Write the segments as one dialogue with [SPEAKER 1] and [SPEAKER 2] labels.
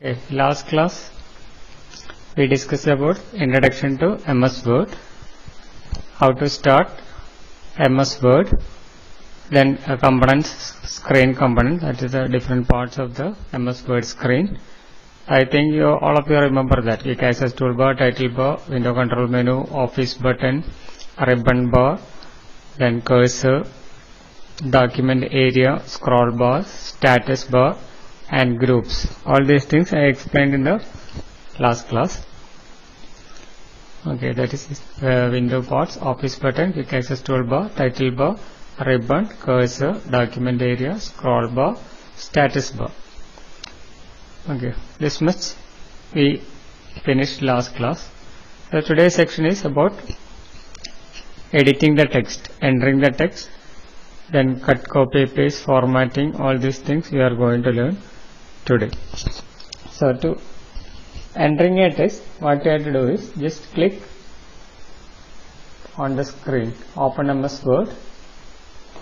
[SPEAKER 1] Okay, last class we discussed about introduction to MS Word, how to start MS Word, then components, screen component, that is the different parts of the MS Word screen. I think all of you remember that quick access toolbar, title bar, window control menu, office button, ribbon bar, then cursor, document area, scroll bar, status bar, and groups. All these things I explained in the last class. Okay, that is window parts, office button, quick access toolbar, title bar, ribbon, cursor, document area, scroll bar, status bar. Okay, this much we finished last class. So today's section is about editing the text, entering the text, then cut, copy, paste, formatting. All these things we are going to learn today. So to entering a text, what you have to do is just click on the screen, open MS Word.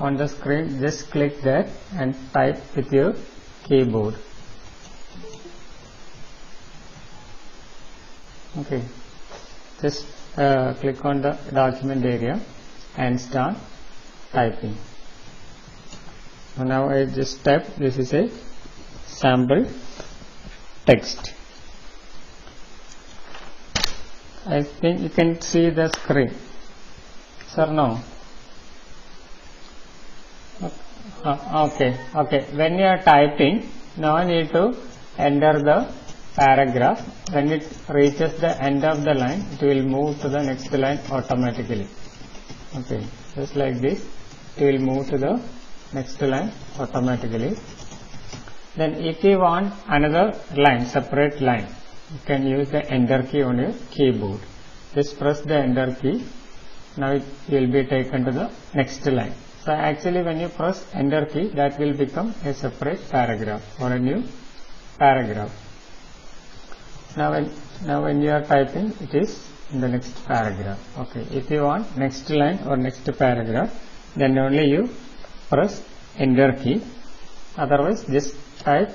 [SPEAKER 1] On the screen, just click that and type with your keyboard. Okay, just click on the document area and start typing. So now I just type, this is a sample text. I think you can see the screen. Sir, no? Okay. When you are typing, now I need to enter the paragraph. When it reaches the end of the line, it will move to the next line automatically. Okay, just like this, it will move to the next line automatically. Then if you want another line, separate line, you can use the enter key on your keyboard. Just press the enter key. Now it will be taken to the next line. So actually when you press enter key, that will become a separate paragraph or a new paragraph. Now when you are typing, it is in the next paragraph. Okay, if you want next line or next paragraph, then only you press enter key. Otherwise just type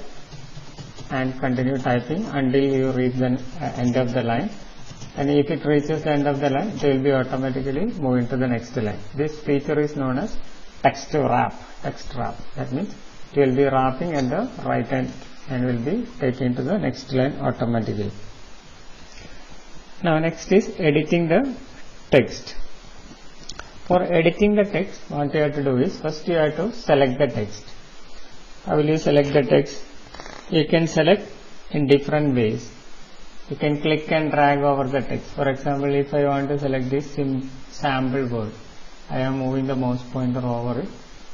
[SPEAKER 1] and continue typing until you reach the end of the line. And if it reaches the end of the line, it will be automatically moving to the next line. This feature is known as text wrap. That means it will be wrapping at the right hand and will be taken to the next line automatically. Now next is editing the text. For editing the text, what you have to do is first you have to select the text. How will you select the text? You can select in different ways. You can click and drag over the text. For example, if I want to select this sample word, I am moving the mouse pointer over it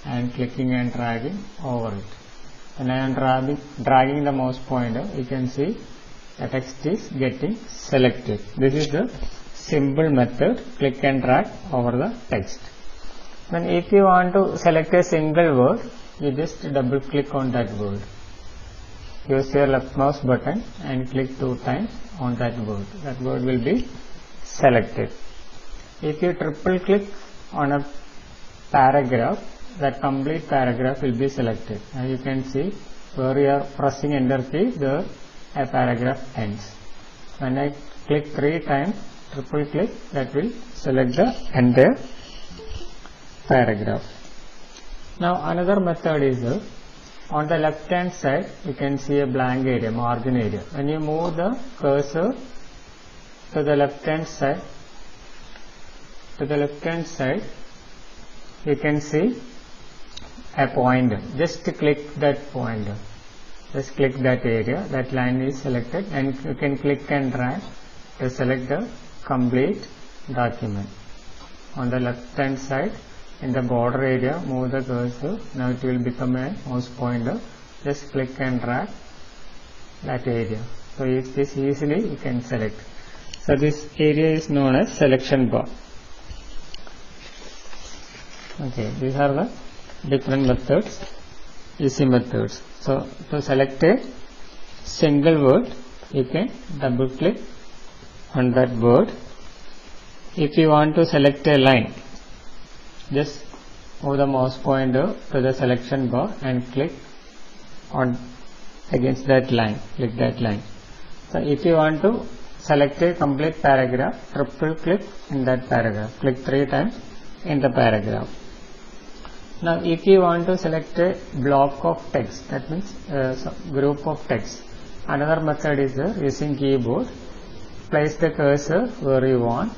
[SPEAKER 1] and clicking and dragging over it. When I am dragging the mouse pointer, you can see the text is getting selected. This is the simple method, click and drag over the text. Then if you want to select a single word, you just double click on that word. Use your left mouse button and click 2 times on that word. That word will be selected. If you triple click on a paragraph, that complete paragraph will be selected. As you can see, where you are pressing enter key, the paragraph ends. When I click 3 times, triple click, that will select the entire paragraph. Now another method is on the left hand side, you can see a blank area, margin area. When you move the cursor to the left hand side, you can see a pointer. Just click that pointer. Just click that area. That line is selected, and you can click and drag to select the complete document. On the left hand side, in the border area, move the cursor. Now it will become a mouse pointer. Just click and drag that area. So if this easily you can select. So this area is known as selection bar. Okay, these are the different methods, easy methods. So to select a single word, you can double click on that word. If you want to select a line, just move the mouse pointer to the selection bar and click on against that line, click that line. So if you want to select a complete paragraph, triple click in that paragraph, click 3 times in the paragraph. Now if you want to select a block of text, that means group of text, another method is using keyboard. Place the cursor where you want,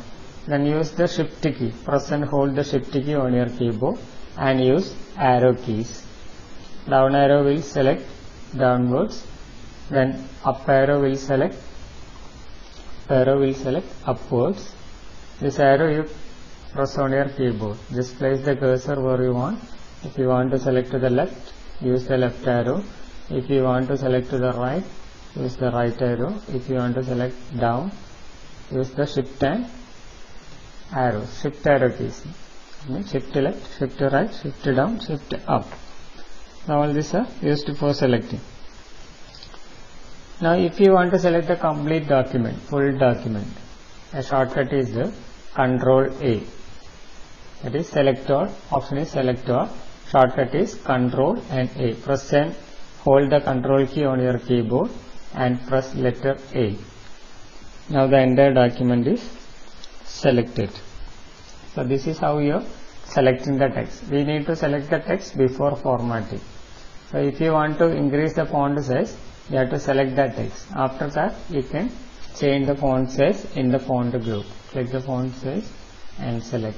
[SPEAKER 1] then use the shift key, press and hold the shift key on your keyboard and use arrow keys. Down arrow will select downwards, then up arrow will select upwards. This arrow you press on your keyboard. Just place the cursor where you want. If you want to select to the left, use the left arrow. If you want to select to the right, use the right arrow. If you want to select down, use the shift and arrow, shift arrow keys. Shift left, shift right, shift down, shift up. Now all these are used for selecting. Now if you want to select the complete document, full document, a shortcut is the Control A. That is select all, option is select all, shortcut is Control and A. Press and hold the Control key on your keyboard and press letter A. Now the entire document is selected. So this is how you are selecting the text. We need to select the text before formatting. So if you want to increase the font size, you have to select that text. After that, you can change the font size in the font group. Click the font size and select.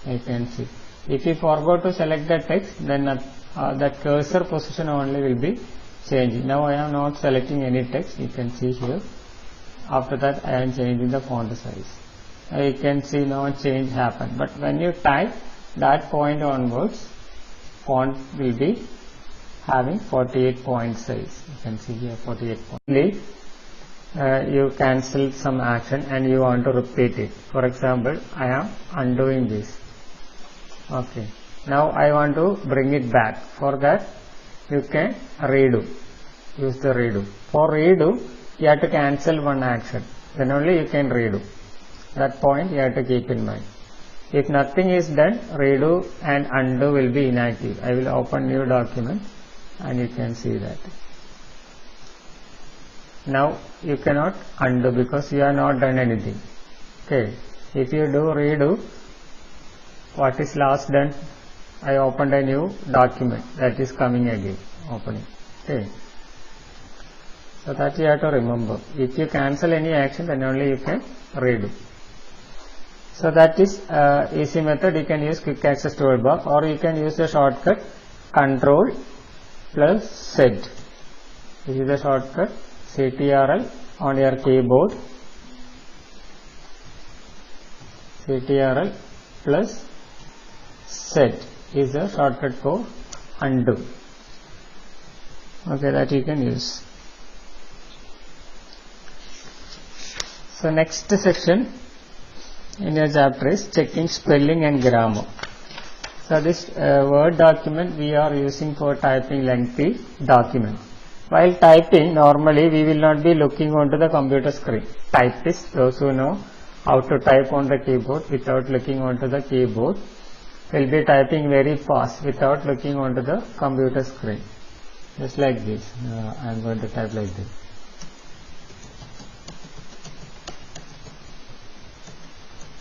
[SPEAKER 1] You can see. If you forgot to select the text, then that cursor position only will be changing. Now I am not selecting any text. You can see here. After that, I am changing the font size. You can see now a change happen. But when you type, that point onwards, font will be having 48 point size. You can see here 48 point. You cancel some action and you want to repeat it. For example, I am undoing this. Okay. Now I want to bring it back. For that, you can redo. Use the redo. For redo, you have to cancel one action. Then only you can redo. That point you have to keep in mind. If nothing is done, redo and undo will be inactive. I will open new document and you can see that. Now you cannot undo because you have not done anything. Okay. If you do redo, what is last done? I opened a new document that is coming again. Opening. Okay. So that you have to remember. If you cancel any action, then only you can redo. So that is easy method. You can use quick access toolbar or you can use the shortcut Control plus Z. This is the shortcut CTRL on your keyboard. CTRL plus Z is the shortcut for undo. Okay, that you can use. So next section in your chapter is checking spelling and grammar. So this Word document we are using for typing lengthy document. While typing, normally we will not be looking onto the computer screen. Typists, those who know how to type on the keyboard without looking onto the keyboard, will be typing very fast without looking onto the computer screen. Just like this. I am going to type like this.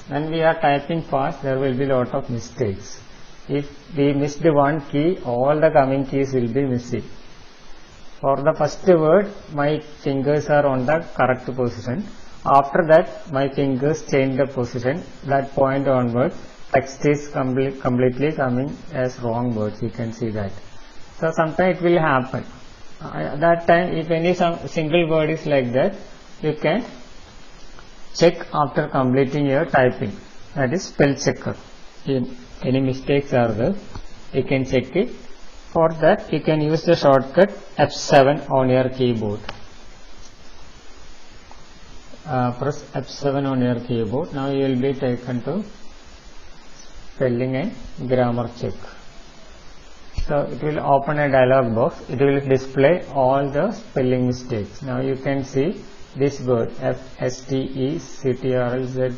[SPEAKER 1] When we are typing fast, there will be a lot of mistakes. If we missed one key, all the coming keys will be missing. For the first word, my fingers are on the correct position. After that, my fingers change the position. That point onward, text is completely coming as wrong words. You can see that. So sometimes it will happen. At that time, if any single word is like that, you can check after completing your typing. That is spell checker. If any mistakes are there, you can check it. For that, you can use the shortcut F7 on your keyboard. Press F7 on your keyboard. Now you will be taken to spelling and grammar check. So it will open a dialog box. It will display all the spelling mistakes. Now you can see this word FSTECTRLZ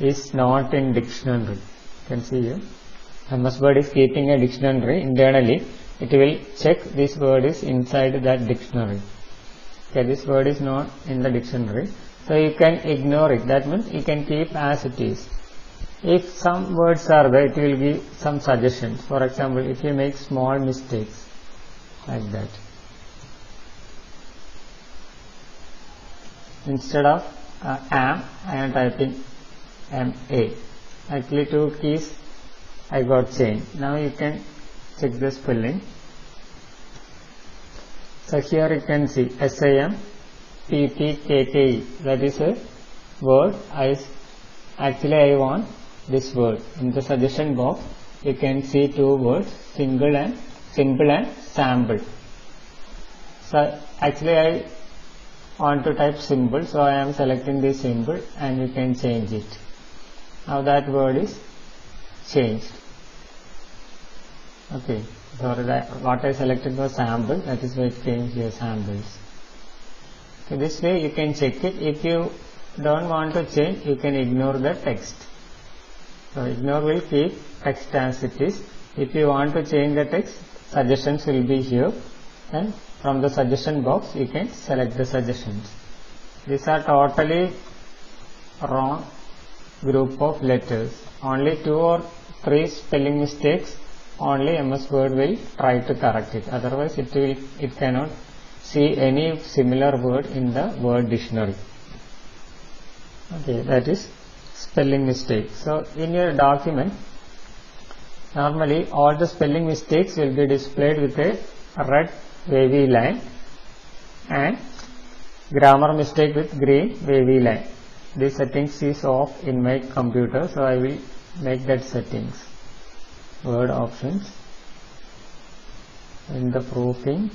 [SPEAKER 1] is not in dictionary. You can see here. MS Word is keeping a dictionary internally. It will check this word is inside that dictionary. Okay, this word is not in the dictionary, so you can ignore it. That means you can keep as it is. If some words are there, it will give some suggestions. For example, if you make small mistakes like that, instead of am, I am typing MA. Actually 2 keys I got changed. Now you can check the spelling. So here you can see SAMPTKKE. That is a word. Actually I want this word. In the suggestion box you can see 2 words, simple and sample. So actually I want to type simple, so I am selecting this symbol and you can change it. Now that word is changed. Okay, so what I selected was sample, that is why it came here samples. So this way you can check it. If you don't want to change, you can ignore the text. So ignore will keep text as it is. If you want to change the text, suggestions will be here, and from the suggestion box you can select the suggestions. These are totally wrong group of letters. Only 2 or 3 spelling mistakes only MS Word will try to correct it. Otherwise it cannot see any similar word in the word dictionary. Okay, that is spelling mistake. So in your document, normally all the spelling mistakes will be displayed with a red wavy line and grammar mistake with green wavy line. This settings is off in my computer, so I will make that settings. Word options. In the proofing,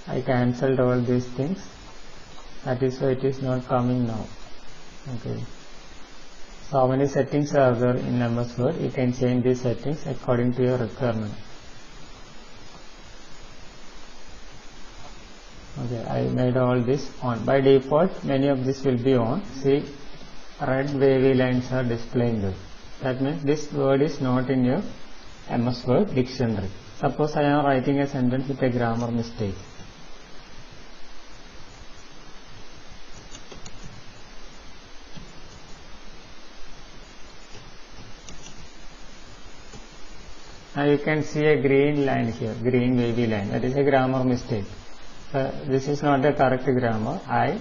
[SPEAKER 1] I cancelled all these things. That is why it is not coming now. Okay. So how many settings are there in MS Word? You can change these settings according to your requirement. Okay, I made all this on. By default, many of this will be on. See, red wavy lines are displaying there. That means this word is not in your MS Word dictionary. Suppose I am writing a sentence with a grammar mistake. Now you can see a green line here, green wavy line. That is a grammar mistake. This is not the correct grammar. I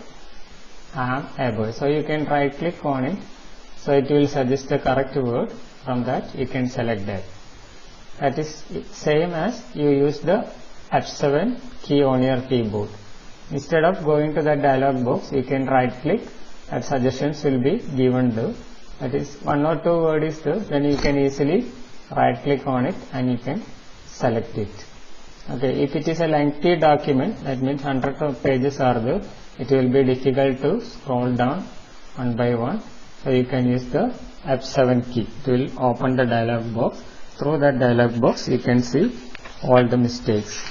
[SPEAKER 1] am a boy. So you can right click on it. So it will suggest the correct word. From that you can select that. That is same as you use the F7 key on your keyboard. Instead of going to the dialog box, you can right click and suggestions will be given there. That is 1 or 2 word is there. Then you can easily right click on it and you can select it. Okay, if it is a lengthy document, that means hundreds of pages are there, it will be difficult to scroll down one by one. So you can use the F7 key. It will open the dialog box. Through that dialog box you can see all the mistakes.